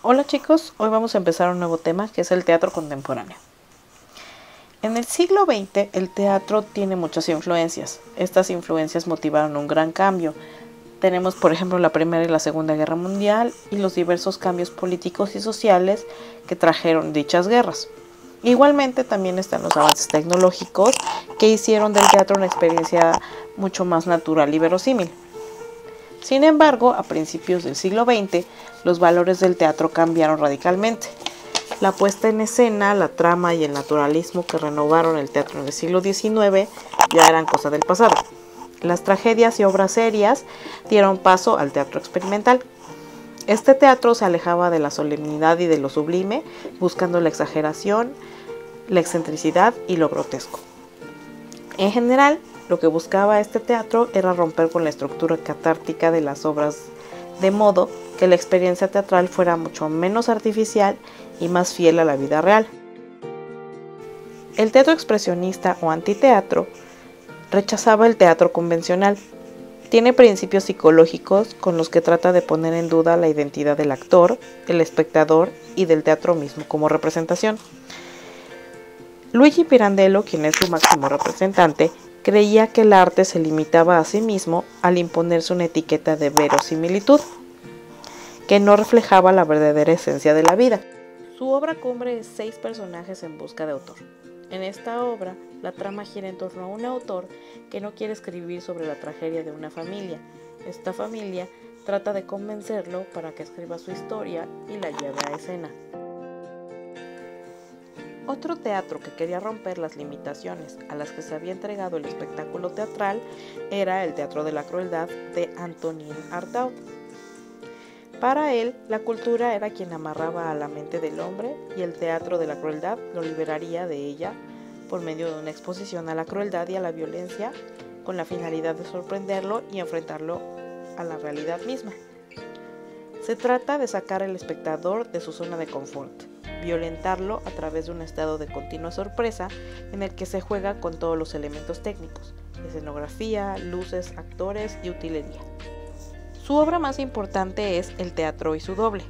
Hola chicos, hoy vamos a empezar un nuevo tema que es el teatro contemporáneo. En el siglo XX el teatro tiene muchas influencias. Estas influencias motivaron un gran cambio. Tenemos por ejemplo la Primera y la Segunda Guerra Mundial y los diversos cambios políticos y sociales que trajeron dichas guerras. Igualmente también están los avances tecnológicos que hicieron del teatro una experiencia mucho más natural y verosímil. Sin embargo, a principios del siglo XX, los valores del teatro cambiaron radicalmente. La puesta en escena, la trama y el naturalismo que renovaron el teatro en el siglo XIX ya eran cosa del pasado. Las tragedias y obras serias dieron paso al teatro experimental. Este teatro se alejaba de la solemnidad y de lo sublime, buscando la exageración, la excentricidad y lo grotesco. En general, lo que buscaba este teatro era romper con la estructura catártica de las obras, de modo que la experiencia teatral fuera mucho menos artificial y más fiel a la vida real. El teatro expresionista o antiteatro rechazaba el teatro convencional. Tiene principios psicológicos con los que trata de poner en duda la identidad del actor, el espectador y del teatro mismo como representación. Luigi Pirandello, quien es su máximo representante, creía que el arte se limitaba a sí mismo al imponerse una etiqueta de verosimilitud, que no reflejaba la verdadera esencia de la vida. Su obra cumbre es 6 personajes en busca de autor. En esta obra, la trama gira en torno a un autor que no quiere escribir sobre la tragedia de una familia. Esta familia trata de convencerlo para que escriba su historia y la lleve a escena. Otro teatro que quería romper las limitaciones a las que se había entregado el espectáculo teatral era el Teatro de la Crueldad de Antonin Artaud. Para él, la cultura era quien amarraba a la mente del hombre y el teatro de la crueldad lo liberaría de ella por medio de una exposición a la crueldad y a la violencia con la finalidad de sorprenderlo y enfrentarlo a la realidad misma. Se trata de sacar al espectador de su zona de confort, violentarlo a través de un estado de continua sorpresa en el que se juega con todos los elementos técnicos, escenografía, luces, actores y utilería. Su obra más importante es El teatro y su doble,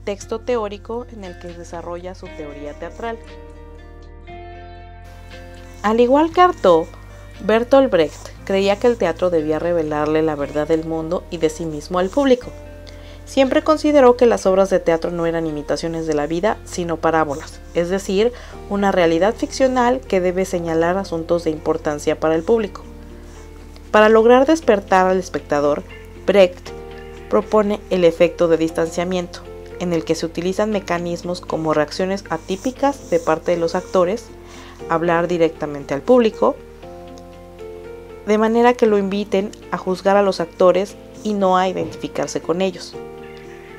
texto teórico en el que desarrolla su teoría teatral. Al igual que Artaud, Bertolt Brecht creía que el teatro debía revelarle la verdad del mundo y de sí mismo al público. Siempre consideró que las obras de teatro no eran imitaciones de la vida, sino parábolas, es decir, una realidad ficcional que debe señalar asuntos de importancia para el público. Para lograr despertar al espectador, Brecht propone el efecto de distanciamiento, en el que se utilizan mecanismos como reacciones atípicas de parte de los actores, hablar directamente al público, de manera que lo inviten a juzgar a los actores y no a identificarse con ellos.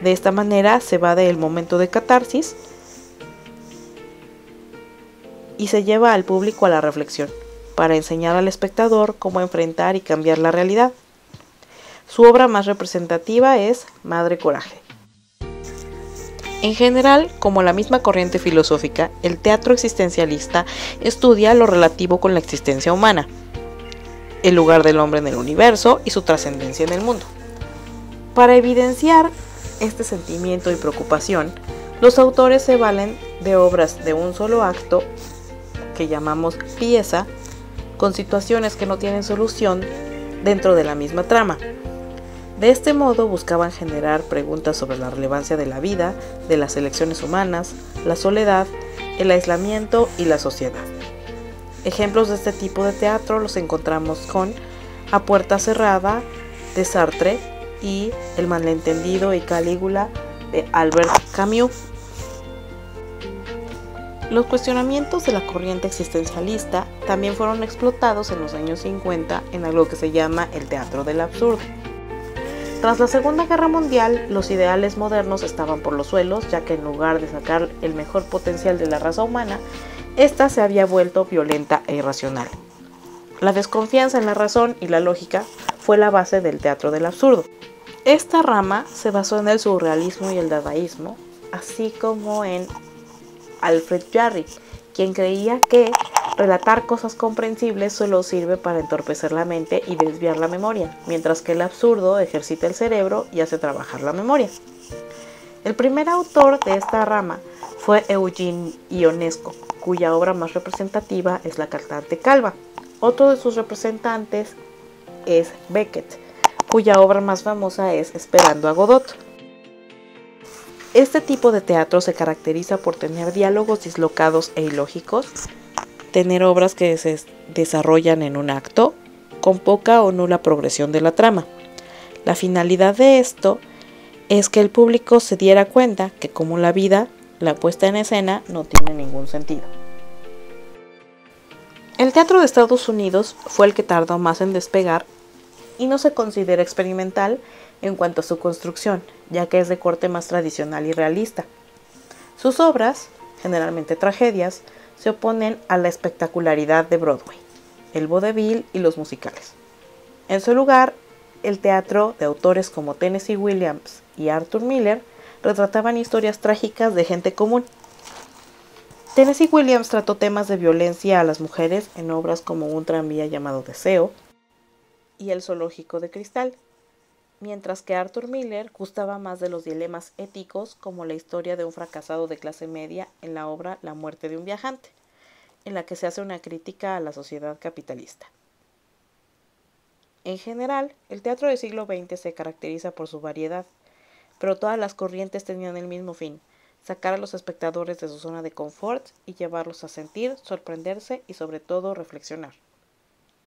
De esta manera se va del momento de catarsis y se lleva al público a la reflexión, para enseñar al espectador cómo enfrentar y cambiar la realidad. Su obra más representativa es Madre Coraje. En general, como la misma corriente filosófica, el teatro existencialista estudia lo relativo con la existencia humana, el lugar del hombre en el universo y su trascendencia en el mundo. Para evidenciar este sentimiento y preocupación, los autores se valen de obras de un solo acto, que llamamos pieza, con situaciones que no tienen solución dentro de la misma trama. De este modo buscaban generar preguntas sobre la relevancia de la vida, de las elecciones humanas, la soledad, el aislamiento y la sociedad. Ejemplos de este tipo de teatro los encontramos con A Puerta Cerrada de Sartre y El malentendido y Calígula de Albert Camus. Los cuestionamientos de la corriente existencialista también fueron explotados en los años 50 en algo que se llama el teatro del absurdo. Tras la Segunda Guerra Mundial, los ideales modernos estaban por los suelos, ya que en lugar de sacar el mejor potencial de la raza humana, ésta se había vuelto violenta e irracional. La desconfianza en la razón y la lógica fue la base del teatro del absurdo. Esta rama se basó en el surrealismo y el dadaísmo, así como en Alfred Jarry, quien creía que relatar cosas comprensibles solo sirve para entorpecer la mente y desviar la memoria, mientras que el absurdo ejercita el cerebro y hace trabajar la memoria. El primer autor de esta rama fue Eugene Ionesco, cuya obra más representativa es La cantante calva. Otro de sus representantes es Beckett, cuya obra más famosa es Esperando a Godot. Este tipo de teatro se caracteriza por tener diálogos dislocados e ilógicos, tener obras que se desarrollan en un acto, con poca o nula progresión de la trama. La finalidad de esto es que el público se diera cuenta que, como la vida, la puesta en escena no tiene ningún sentido. El teatro de Estados Unidos fue el que tardó más en despegar y no se considera experimental en cuanto a su construcción, ya que es de corte más tradicional y realista. Sus obras, generalmente tragedias, se oponen a la espectacularidad de Broadway, el vodevil y los musicales. En su lugar, el teatro de autores como Tennessee Williams y Arthur Miller retrataban historias trágicas de gente común. Tennessee Williams trató temas de violencia a las mujeres en obras como Un tranvía llamado Deseo y El zoológico de cristal, mientras que Arthur Miller gustaba más de los dilemas éticos, como la historia de un fracasado de clase media en la obra La muerte de un viajante, en la que se hace una crítica a la sociedad capitalista. En general, el teatro del siglo XX se caracteriza por su variedad, pero todas las corrientes tenían el mismo fin: sacar a los espectadores de su zona de confort y llevarlos a sentir, sorprenderse y sobre todo reflexionar.